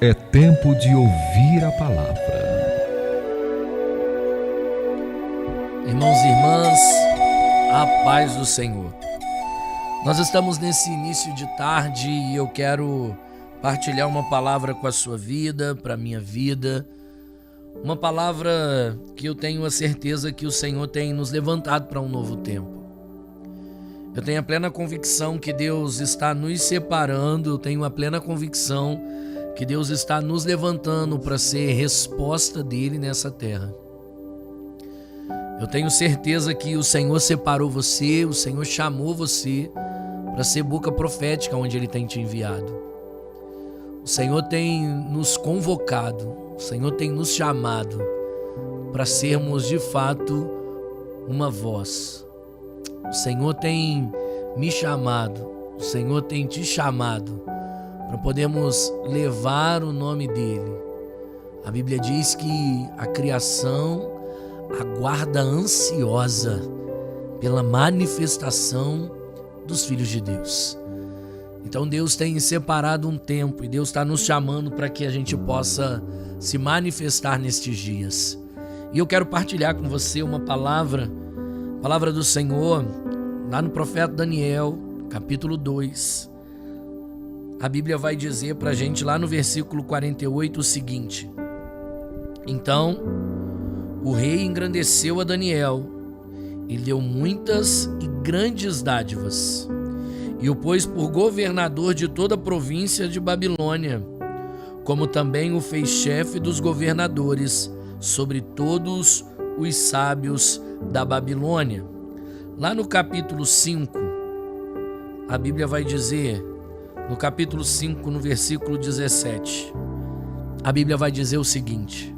É tempo de ouvir a palavra. Irmãos e irmãs, a paz do Senhor. Nós estamos nesse início de tarde e eu quero partilhar uma palavra com a sua vida, para a minha vida. Uma palavra que eu tenho a certeza que o Senhor tem nos levantado para um novo tempo. Eu tenho a plena convicção que Deus está nos separando, eu tenho a plena convicção que Deus está nos levantando para ser resposta dele nessa terra. Eu tenho certeza que o Senhor separou você, o Senhor chamou você para ser boca profética onde Ele tem te enviado. O Senhor tem nos convocado, o Senhor tem nos chamado para sermos de fato uma voz. O Senhor tem me chamado, o Senhor tem te chamado para podermos levar o nome dEle. A Bíblia diz que a criação aguarda ansiosa pela manifestação dos filhos de Deus. Então Deus tem separado um tempo e Deus está nos chamando para que a gente possa se manifestar nestes dias. E eu quero partilhar com você uma palavra do Senhor, lá no profeta Daniel, capítulo 2. A Bíblia vai dizer para a gente lá no versículo 48 o seguinte: Então o rei engrandeceu a Daniel e deu muitas e grandes dádivas, e o pôs por governador de toda a província de Babilônia, como também o fez chefe dos governadores sobre todos os sábios da Babilônia. Lá no capítulo 5, a Bíblia vai dizer, no capítulo 5, no versículo 17, a Bíblia vai dizer o seguinte: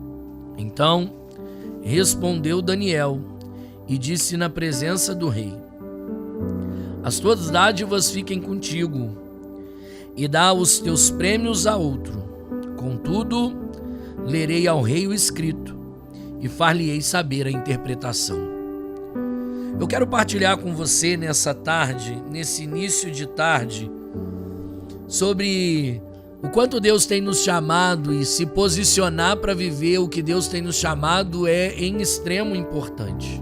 Então respondeu Daniel e disse na presença do rei: As tuas dádivas fiquem contigo, e dá os teus prêmios a outro. Contudo, lerei ao rei o escrito, e far-lhe-ei saber a interpretação. Eu quero partilhar com você nessa tarde, nesse início de tarde, sobre o quanto Deus tem nos chamado, e se posicionar para viver o que Deus tem nos chamado é em extremo importante.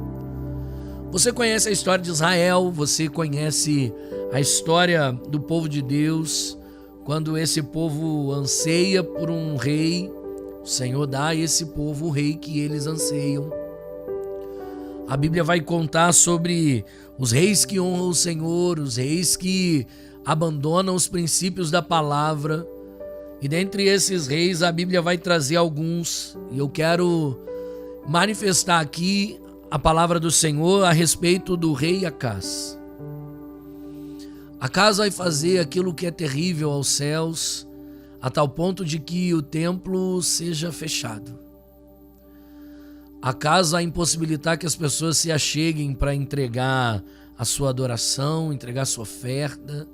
Você conhece a história de Israel, você conhece a história do povo de Deus. Quando esse povo anseia por um rei, o Senhor dá a esse povo o rei que eles anseiam. A Bíblia vai contar sobre os reis que honram o Senhor, os reis que abandonam os princípios da palavra. E dentre esses reis, a Bíblia vai trazer alguns. E eu quero manifestar aqui a palavra do Senhor a respeito do rei Acaz. Acaz vai fazer aquilo que é terrível aos céus, a tal ponto de que o templo seja fechado. Acaz vai impossibilitar que as pessoas se acheguem para entregar a sua adoração, entregar a sua oferta,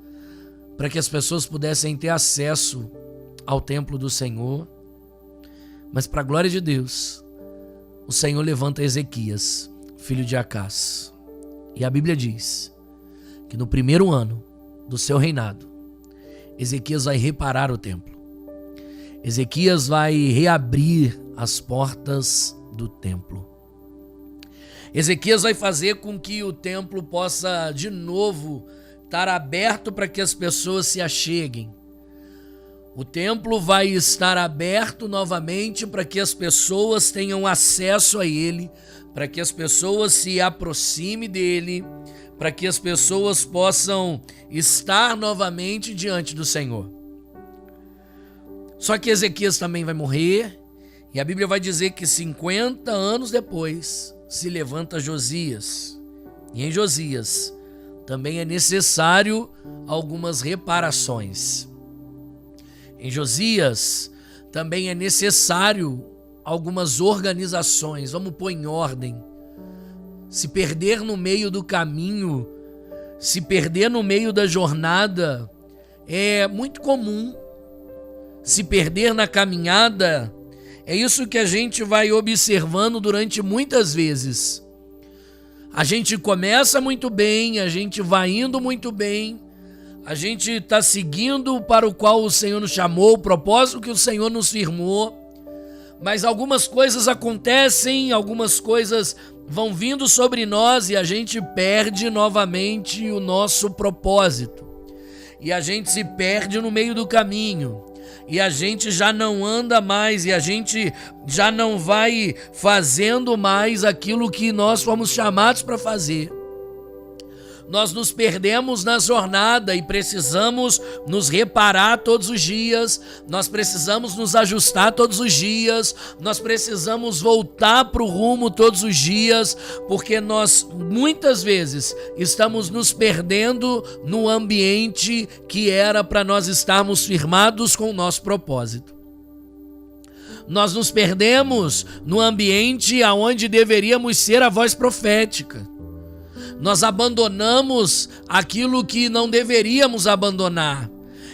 para que as pessoas pudessem ter acesso ao templo do Senhor. Mas para a glória de Deus, o Senhor levanta Ezequias, filho de Acaz. E a Bíblia diz que no primeiro ano do seu reinado, Ezequias vai reparar o templo. Ezequias vai reabrir as portas do templo. Ezequias vai fazer com que o templo possa de novo estar aberto para que as pessoas se acheguem. O templo vai estar aberto novamente para que as pessoas tenham acesso a ele, para que as pessoas se aproximem dele, para que as pessoas possam estar novamente diante do Senhor. Só que Ezequias também vai morrer, e a Bíblia vai dizer que 50 anos depois se levanta Josias. E em Josias também é necessário algumas reparações. Em Josias também é necessário algumas organizações. Vamos pôr em ordem. Se perder no meio do caminho, se perder no meio da jornada, é muito comum. Se perder na caminhada, é isso que a gente vai observando durante muitas vezes. A gente começa muito bem, a gente vai indo muito bem, A gente está seguindo para o qual o Senhor nos chamou, o propósito que o Senhor nos firmou, mas algumas coisas acontecem, algumas coisas vão vindo sobre nós e a gente perde novamente o nosso propósito. E a gente se perde no meio do caminho. E a gente já não anda mais, e a gente já não vai fazendo mais aquilo que nós fomos chamados para fazer. Nós nos perdemos na jornada e precisamos nos reparar todos os dias, nós precisamos nos ajustar todos os dias, nós precisamos voltar para o rumo todos os dias, porque nós muitas vezes estamos nos perdendo no ambiente que era para nós estarmos firmados com o nosso propósito. Nós nos perdemos no ambiente aonde deveríamos ser a voz profética. Nós abandonamos aquilo que não deveríamos abandonar.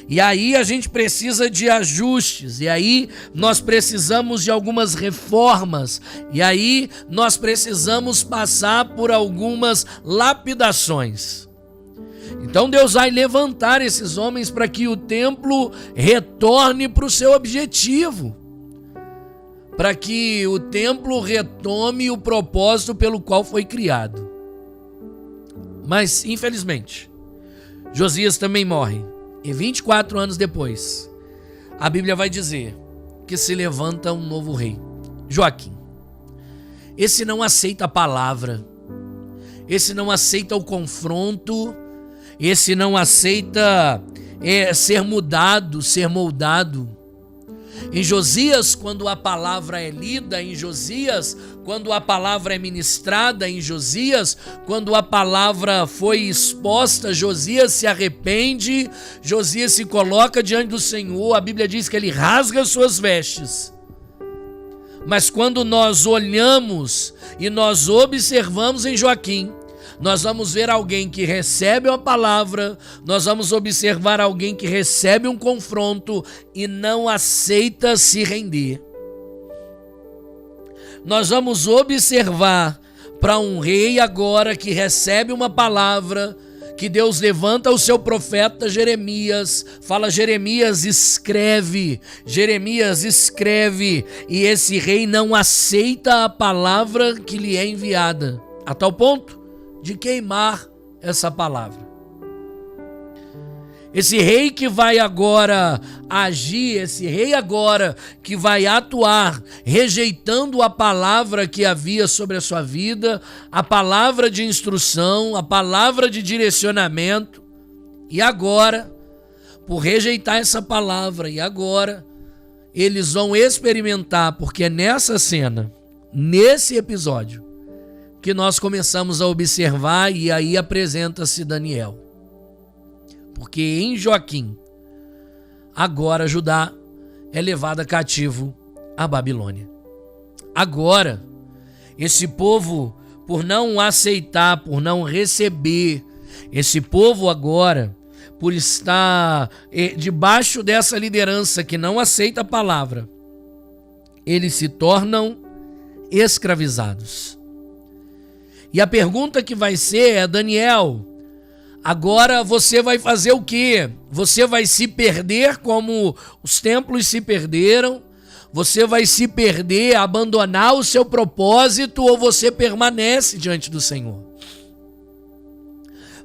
E aí a gente precisa de ajustes, e aí nós precisamos de algumas reformas, e aí nós precisamos passar por algumas lapidações. Então Deus vai levantar esses homens para que o templo retorne para o seu objetivo, para que o templo retome o propósito pelo qual foi criado. Mas, infelizmente, Josias também morre. E 24 anos depois, a Bíblia vai dizer que se levanta um novo rei, Joaquim. Esse não aceita a palavra, esse não aceita o confronto, esse não aceita ser mudado, ser moldado. Em Josias, quando a palavra é lida, em Josias, quando a palavra é ministrada, em Josias, quando a palavra foi exposta, Josias se arrepende, Josias se coloca diante do Senhor, a Bíblia diz que ele rasga suas vestes. Mas quando nós olhamos e nós observamos em Joaquim, nós vamos ver alguém que recebe uma palavra, nós vamos observar alguém que recebe um confronto e não aceita se render. Nós vamos observar para um rei agora que recebe uma palavra, que Deus levanta o seu profeta Jeremias, fala: Jeremias, escreve, e esse rei não aceita a palavra que lhe é enviada, a tal ponto de queimar essa palavra. Esse rei que vai agora agir, esse rei agora que vai atuar, rejeitando a palavra que havia sobre a sua vida, a palavra de instrução, a palavra de direcionamento, e agora, por rejeitar essa palavra, e agora eles vão experimentar, porque é nessa cena, nesse episódio, que nós começamos a observar, e aí apresenta-se Daniel. Porque em Joaquim, agora Judá é levada cativo à Babilônia. Agora, esse povo, por não aceitar, por não receber, esse povo agora, por estar debaixo dessa liderança que não aceita a palavra, eles se tornam escravizados. E a pergunta que vai ser é: Daniel, agora você vai fazer o quê? Você vai se perder como os templos se perderam? Você vai se perder, abandonar o seu propósito, ou você permanece diante do Senhor?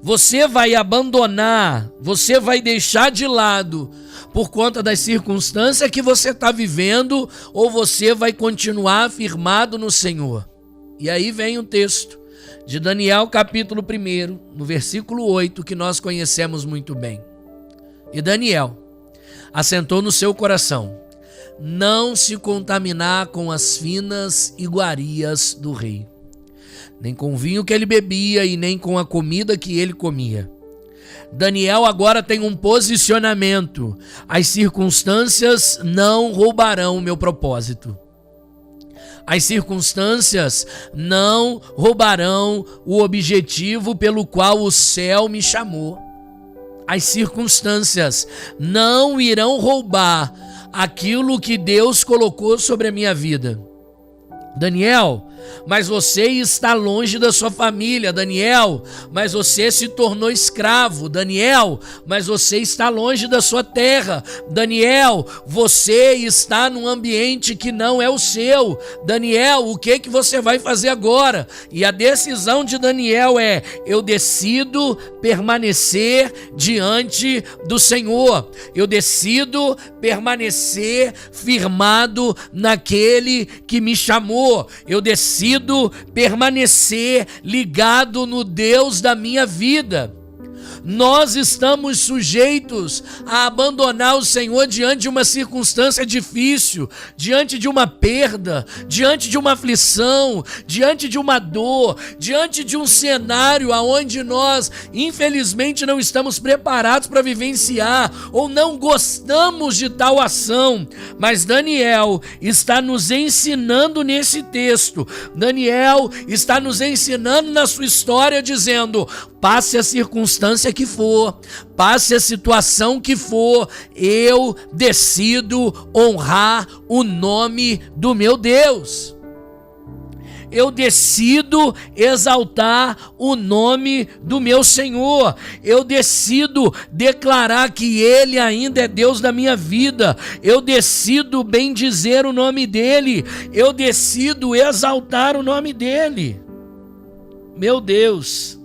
Você vai abandonar, você vai deixar de lado por conta das circunstâncias que você está vivendo, ou você vai continuar firmado no Senhor? E aí vem o texto de Daniel capítulo 1, no versículo 8, que nós conhecemos muito bem. E Daniel assentou no seu coração não se contaminar com as finas iguarias do rei, nem com o vinho que ele bebia e nem com a comida que ele comia. Daniel agora tem um posicionamento: as circunstâncias não roubarão o meu propósito. As circunstâncias não roubarão o objetivo pelo qual o céu me chamou. As circunstâncias não irão roubar aquilo que Deus colocou sobre a minha vida. Daniel, mas você está longe da sua família. Daniel, mas você se tornou escravo. Daniel, mas você está longe da sua terra. Daniel, você está num ambiente que não é o seu. Daniel, o que você vai fazer agora? E a decisão de Daniel é: eu decido permanecer diante do Senhor. Eu decido permanecer firmado naquele que me chamou. Eu decido permanecer ligado no Deus da minha vida. Nós estamos sujeitos a abandonar o Senhor diante de uma circunstância difícil, diante de uma perda, diante de uma aflição, diante de uma dor, diante de um cenário aonde nós, infelizmente, não estamos preparados para vivenciar ou não gostamos de tal ação. Mas Daniel está nos ensinando nesse texto. Daniel está nos ensinando na sua história, dizendo: passe a circunstância que for, passe a situação que for, eu decido honrar o nome do meu Deus. Eu decido exaltar o nome do meu Senhor. Eu decido declarar que Ele ainda é Deus da minha vida. Eu decido bendizer o nome dEle. Eu decido exaltar o nome dEle. Meu Deus!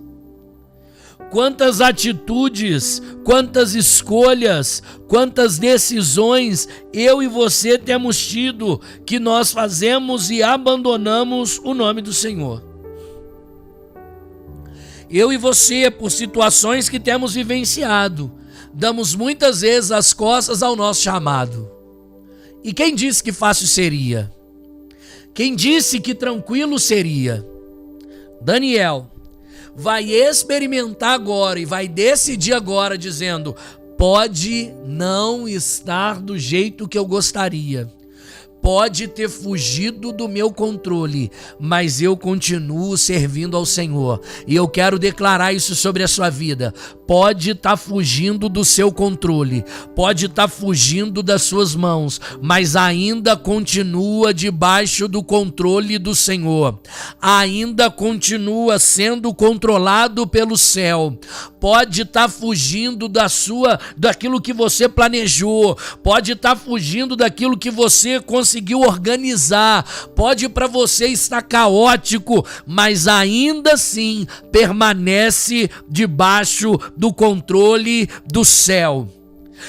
Quantas atitudes, quantas escolhas, quantas decisões eu e você temos tido que nós fazemos e abandonamos o nome do Senhor. Eu e você, por situações que temos vivenciado, damos muitas vezes as costas ao nosso chamado. E quem disse que fácil seria? Quem disse que tranquilo seria? Daniel vai experimentar agora e vai decidir agora dizendo: pode não estar do jeito que eu gostaria, pode ter fugido do meu controle, mas eu continuo servindo ao Senhor. E eu quero declarar isso sobre a sua vida. Pode estar fugindo do seu controle, pode estar fugindo das suas mãos, mas ainda continua debaixo do controle do Senhor. Ainda continua sendo controlado pelo céu. Pode estar fugindo daquilo que você planejou, pode estar fugindo daquilo que você conseguiu organizar, pode para você estar caótico, mas ainda assim permanece debaixo do controle do céu.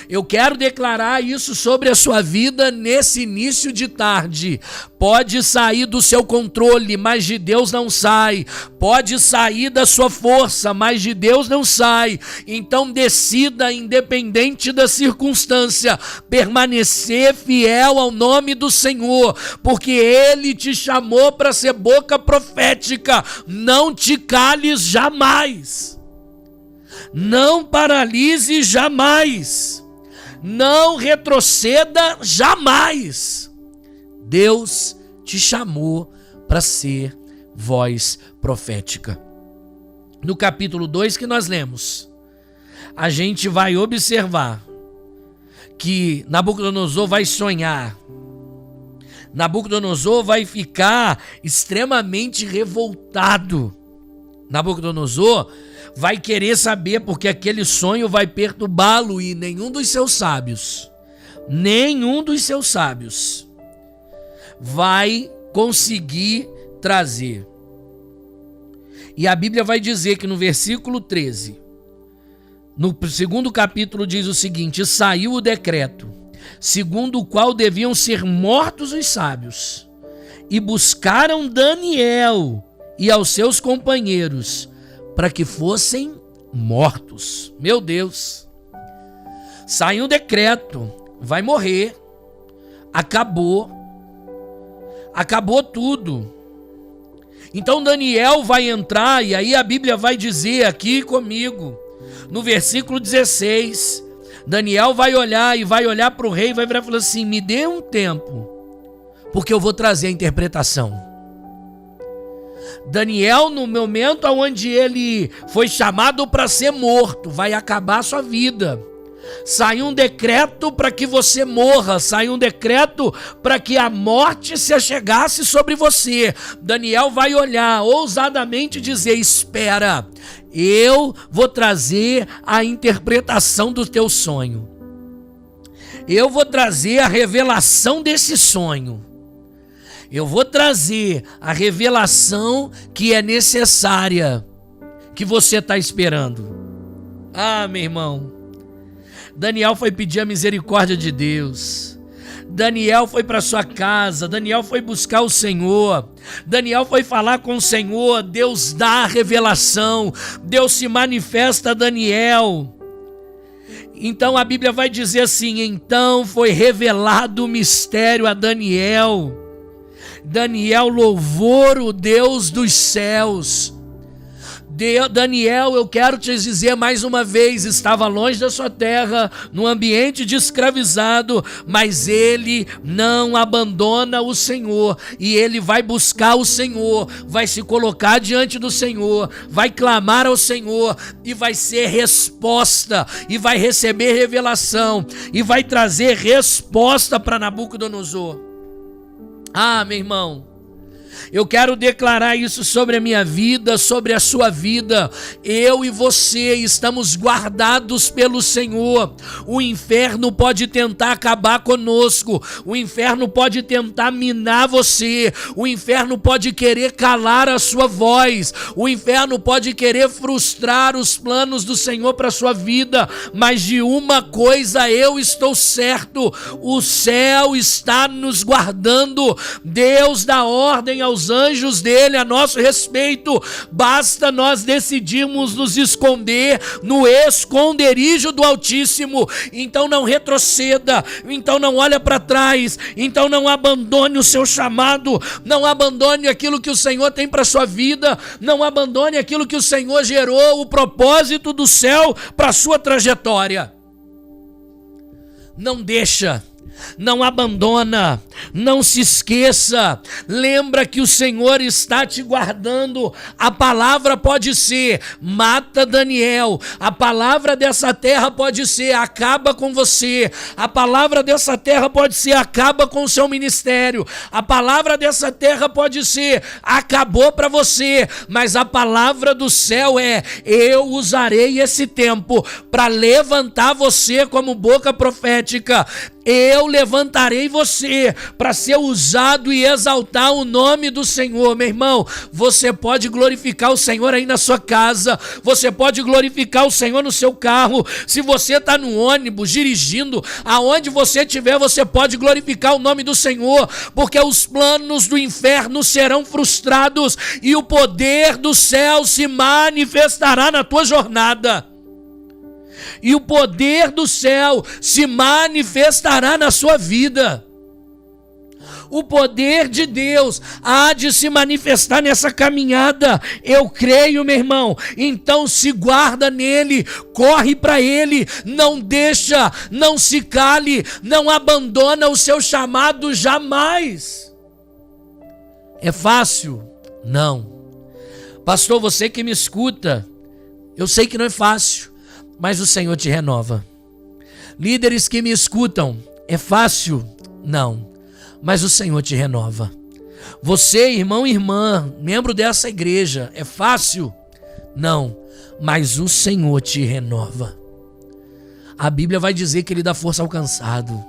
Eu quero declarar isso sobre a sua vida nesse início de tarde. Pode sair do seu controle, mas de Deus não sai. Pode sair da sua força, mas de Deus não sai. Então decida, independente da circunstância, permanecer fiel ao nome do Senhor, porque Ele te chamou para ser boca profética. Não te cales jamais. Não paralise jamais. Não retroceda jamais. Deus te chamou para ser voz profética. No capítulo 2 que nós lemos, a gente vai observar que Nabucodonosor vai sonhar. Nabucodonosor vai ficar extremamente revoltado. Nabucodonosor vai querer saber, porque aquele sonho vai perturbá-lo, e nenhum dos seus sábios vai conseguir trazer. E a Bíblia vai dizer que no versículo 13, no segundo capítulo, diz o seguinte: saiu o decreto, segundo o qual deviam ser mortos os sábios, e buscaram Daniel e aos seus companheiros para que fossem mortos. Meu Deus! Saiu um decreto, vai morrer, acabou tudo. Então Daniel vai entrar, e aí a Bíblia vai dizer aqui comigo, no versículo 16, Daniel vai olhar para o rei e vai virar e falar assim: me dê um tempo, porque eu vou trazer a interpretação. Daniel, no momento onde ele foi chamado para ser morto, vai acabar a sua vida, Sai um decreto para que você morra, sai um decreto para que a morte se achegasse sobre você. Daniel vai olhar ousadamente e dizer: espera, eu vou trazer a interpretação do teu sonho. Eu vou trazer a revelação desse sonho. Eu vou trazer a revelação que é necessária, que você está esperando. Ah, meu irmão, Daniel foi pedir a misericórdia de Deus. Daniel foi para sua casa, Daniel foi buscar o Senhor, Daniel foi falar com o Senhor. Deus dá a revelação, Deus se manifesta a Daniel. Então a Bíblia vai dizer assim: então foi revelado o mistério a Daniel. Daniel louvou o Deus dos céus. Daniel, eu quero te dizer mais uma vez, estava longe da sua terra, num ambiente de escravizado, mas ele não abandona o Senhor, e ele vai buscar o Senhor, vai se colocar diante do Senhor, vai clamar ao Senhor, e vai ser resposta, e vai receber revelação, e vai trazer resposta para Nabucodonosor. Ah, meu irmão, eu quero declarar isso sobre a minha vida, sobre a sua vida. Eu e você estamos guardados pelo Senhor. O inferno pode tentar acabar conosco. O inferno pode tentar minar você. O inferno pode querer calar a sua voz. O inferno pode querer frustrar os planos do Senhor para a sua vida. Mas de uma coisa eu estou certo: o céu está nos guardando. Deus dá ordem aos anjos dele a nosso respeito. Basta nós decidirmos nos esconder no esconderijo do Altíssimo. Então não retroceda, então não olhe para trás, então não abandone o seu chamado, não abandone aquilo que o Senhor tem para sua vida, não abandone aquilo que o Senhor gerou, o propósito do céu para a sua trajetória. Não deixa, não abandona, não se esqueça. Lembra que o Senhor está te guardando. A palavra pode ser: mata Daniel. A palavra dessa terra pode ser: acaba com você. A palavra dessa terra pode ser: acaba com o seu ministério. A palavra dessa terra pode ser: acabou para você. Mas a palavra do céu é: eu usarei esse tempo para levantar você como boca profética. Eu levantarei você para ser usado e exaltar o nome do Senhor. Meu irmão, você pode glorificar o Senhor aí na sua casa, você pode glorificar o Senhor no seu carro. Se você está no ônibus, dirigindo, aonde você estiver, você pode glorificar o nome do Senhor, porque os planos do inferno serão frustrados e o poder do céu se manifestará na tua jornada. E o poder do céu se manifestará na sua vida. O poder de Deus há de se manifestar nessa caminhada. Eu creio, meu irmão. Então se guarda nele, corre para ele, não deixa, não se cale, não abandona o seu chamado jamais. É fácil? Não. Pastor, você que me escuta, eu sei que não é fácil, mas o Senhor te renova. Líderes que me escutam, é fácil? Não, mas o Senhor te renova. Você, irmão e irmã, membro dessa igreja, é fácil? Não, mas o Senhor te renova. A Bíblia vai dizer que Ele dá força ao cansado.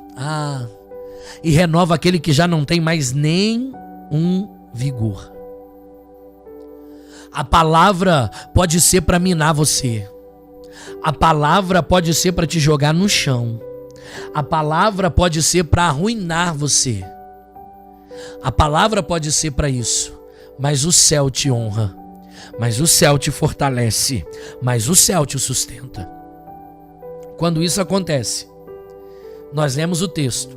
E renova aquele que já não tem mais nem um vigor. A palavra pode ser para minar você. A palavra pode ser para te jogar no chão. A palavra pode ser para arruinar você. A palavra pode ser para isso. Mas o céu te honra. Mas o céu te fortalece. Mas o céu te sustenta. Quando isso acontece, nós lemos o texto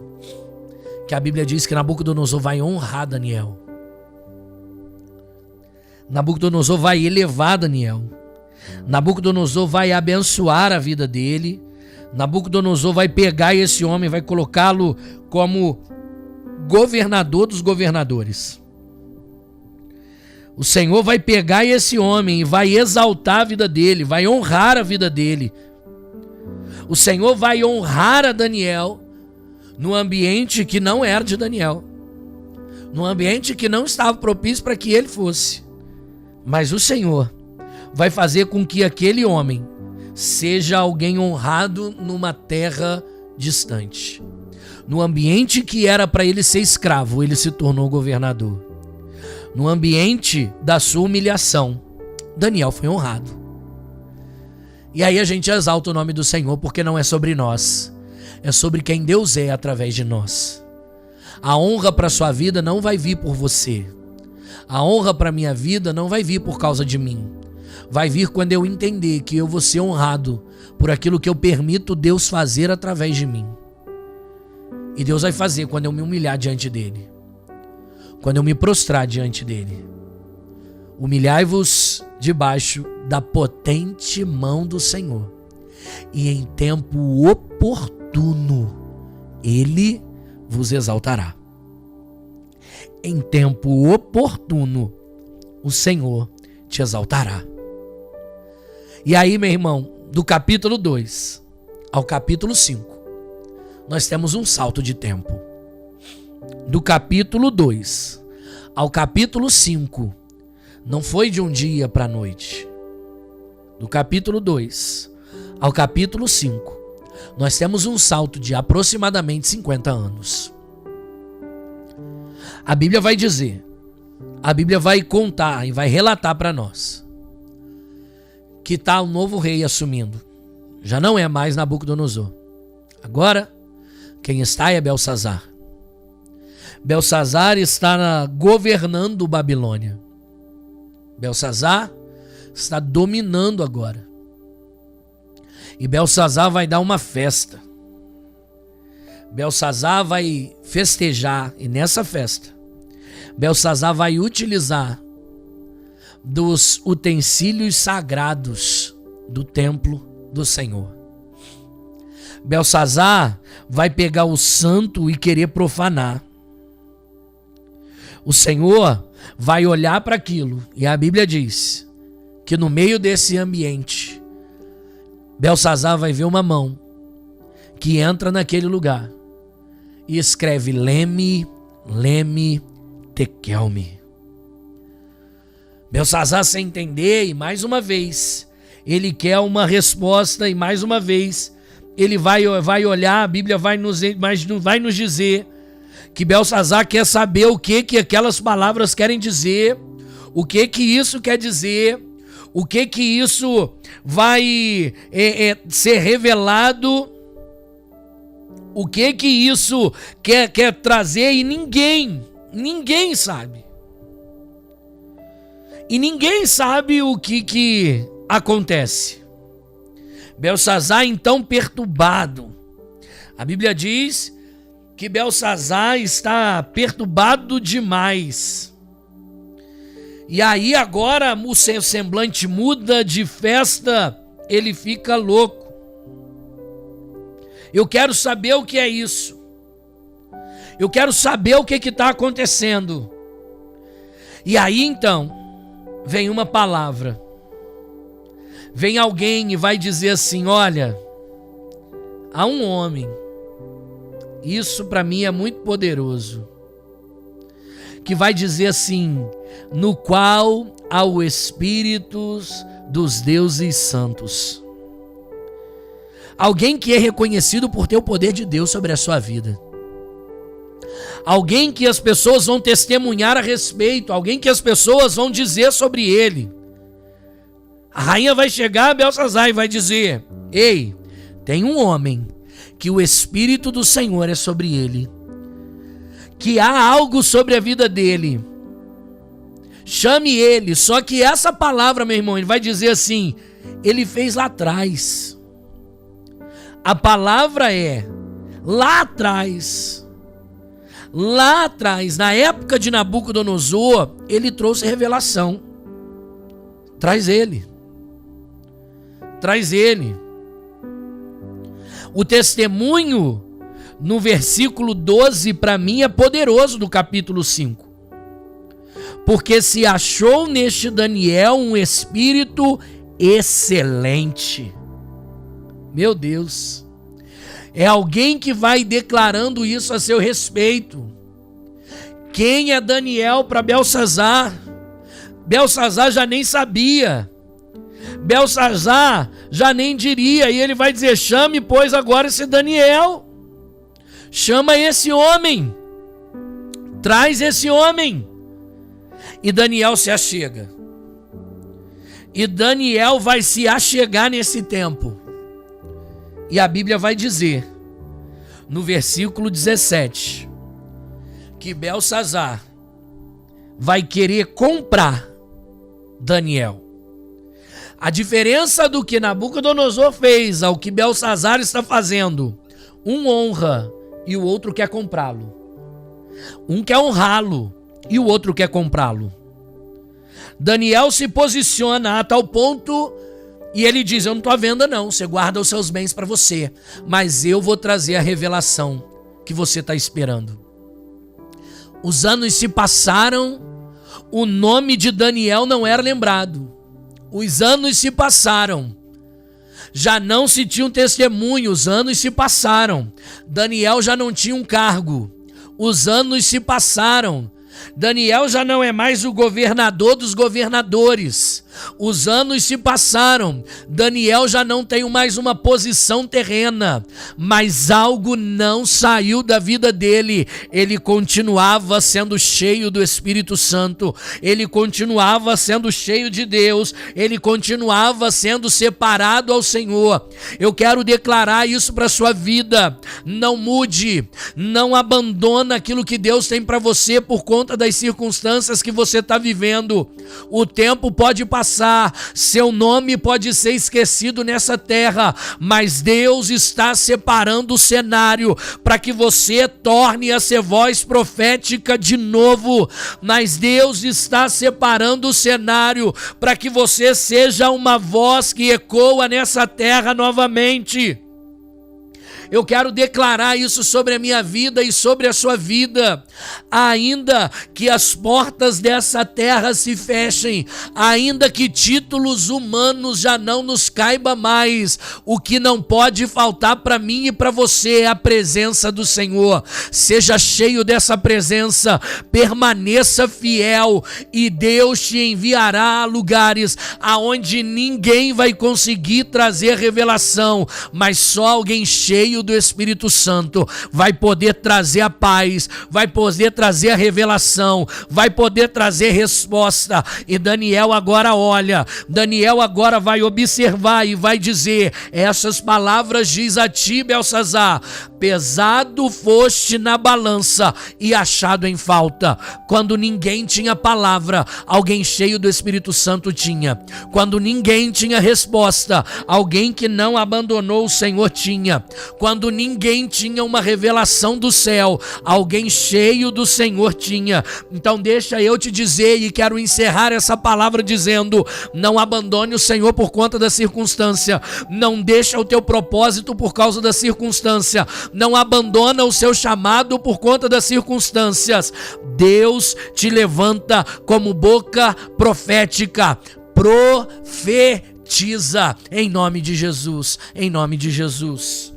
que a Bíblia diz que Nabucodonosor vai honrar Daniel. Nabucodonosor vai elevar Daniel. Nabucodonosor vai abençoar a vida dele. Nabucodonosor vai pegar esse homem, vai colocá-lo como governador dos governadores. O Senhor vai pegar esse homem e vai exaltar a vida dele, vai honrar a vida dele. O Senhor vai honrar a Daniel no ambiente que não era de Daniel, no ambiente que não estava propício para que ele fosse. Mas o Senhor vai fazer com que aquele homem seja alguém honrado numa terra distante. No ambiente que era para ele ser escravo, ele se tornou governador. No ambiente da sua humilhação, Daniel foi honrado. E aí a gente exalta o nome do Senhor, porque não é sobre nós, é sobre quem Deus é através de nós. A honra para a sua vida não vai vir por você. A honra para a minha vida não vai vir por causa de mim. Vai vir quando eu entender que eu vou ser honrado por aquilo que eu permito Deus fazer através de mim. E Deus vai fazer quando eu me humilhar diante dele, quando eu me prostrar diante dele. Humilhai-vos debaixo da potente mão do Senhor, e em tempo oportuno ele vos exaltará. Em tempo oportuno o Senhor te exaltará. E aí, meu irmão, do capítulo 2 ao capítulo 5, nós temos um salto de tempo. Do capítulo 2 ao capítulo 5, não foi de um dia para a noite. Do capítulo 2 ao capítulo 5, nós temos um salto de aproximadamente 50 anos. A Bíblia vai dizer, a Bíblia vai contar e vai relatar para nós que está um novo rei assumindo. Já não é mais Nabucodonosor. Agora, quem está é Belsazar. Belsazar está governando Babilônia. Belsazar está dominando agora. E Belsazar vai dar uma festa. Belsazar vai festejar, e nessa festa, Belsazar vai utilizar dos utensílios sagrados do templo do Senhor. Belsazar vai pegar o santo e querer profanar. O Senhor vai olhar para aquilo, e a Bíblia diz que no meio desse ambiente, Belsazar vai ver uma mão que entra naquele lugar e escreve Leme, Leme, Tekelme. Belsazar sem entender, e mais uma vez ele quer uma resposta, e mais uma vez ele vai olhar. A Bíblia vai nos dizer que Belsazar quer saber o que aquelas palavras querem dizer, o que isso quer dizer, o que isso vai ser revelado, o que isso quer trazer, e ninguém sabe. E ninguém sabe o que acontece. Belsazar, então, perturbado. A Bíblia diz que Belsazar está perturbado demais. E aí agora o seu semblante muda de festa, ele fica louco. Eu quero saber o que é isso. Eu quero saber o que está acontecendo. E aí então vem uma palavra. Vem alguém e vai dizer assim: olha, há um homem, isso para mim é muito poderoso, que vai dizer assim: no qual há o Espírito dos deuses santos. Alguém que é reconhecido por ter o poder de Deus sobre a sua vida. Alguém que as pessoas vão testemunhar a respeito, alguém que as pessoas vão dizer sobre ele. A rainha vai chegar a Belsazar e vai dizer: ei, tem um homem que o Espírito do Senhor é sobre ele, que há algo sobre a vida dele. Chame ele. Só que essa palavra, meu irmão, ele vai dizer assim: ele fez lá atrás. A palavra é lá atrás. Lá atrás, na época de Nabucodonosor, ele trouxe revelação. Traz ele. Traz ele. O testemunho no versículo 12 para mim é poderoso, do capítulo 5. Porque se achou neste Daniel um espírito excelente. Meu Deus. É alguém que vai declarando isso a seu respeito. Quem é Daniel para Beltsazar? Beltsazar já nem sabia. Beltsazar já nem diria. E ele vai dizer: chame, pois, agora esse Daniel. Chama esse homem. Traz esse homem. E Daniel se achega. E Daniel vai se achegar nesse tempo. E a Bíblia vai dizer, no versículo 17, que Beltsazar vai querer comprar Daniel. A diferença do que Nabucodonosor fez ao que Beltsazar está fazendo, um honra e o outro quer comprá-lo. Um quer honrá-lo e o outro quer comprá-lo. Daniel se posiciona a tal ponto e ele diz: eu não estou à venda não, você guarda os seus bens para você, mas eu vou trazer a revelação que você está esperando. Os anos se passaram, o nome de Daniel não era lembrado. Os anos se passaram, já não se tinha um testemunho, os anos se passaram. Daniel já não tinha um cargo, os anos se passaram. Daniel já não é mais o governador dos governadores. Os anos se passaram. Daniel já não tem mais uma posição terrena, mas algo não saiu da vida dele. Ele continuava sendo cheio do Espírito Santo. Ele continuava sendo cheio de Deus. Ele continuava sendo separado ao Senhor. Eu quero declarar isso para a sua vida. Não mude, não abandona aquilo que Deus tem para você por conta das circunstâncias que você está vivendo. O tempo pode passar, seu nome pode ser esquecido nessa terra, mas Deus está separando o cenário para que você torne a ser voz profética de novo. Mas Deus está separando o cenário para que você seja uma voz que ecoa nessa terra novamente. Eu quero declarar isso sobre a minha vida e sobre a sua vida. Ainda que as portas dessa terra se fechem, ainda que títulos humanos já não nos caiba mais, o que não pode faltar para mim e para você é a presença do Senhor. Seja cheio dessa presença, permaneça fiel e Deus te enviará a lugares aonde ninguém vai conseguir trazer revelação, mas só alguém cheio do Espírito Santo vai poder trazer a paz, vai poder trazer a revelação, vai poder trazer resposta. E Daniel agora olha, Daniel agora vai observar e vai dizer: essas palavras diz a ti, Beltsazar: pesado foste na balança e achado em falta. Quando ninguém tinha palavra, alguém cheio do Espírito Santo tinha. Quando ninguém tinha resposta, alguém que não abandonou o Senhor tinha. Quando ninguém tinha uma revelação do céu, alguém cheio do Senhor tinha. Então deixa eu te dizer, e quero encerrar essa palavra dizendo: não abandone o Senhor por conta da circunstância, não deixa o teu propósito por causa da circunstância, não abandona o seu chamado por conta das circunstâncias. Deus te levanta como boca profética, profetiza em nome de Jesus, em nome de Jesus.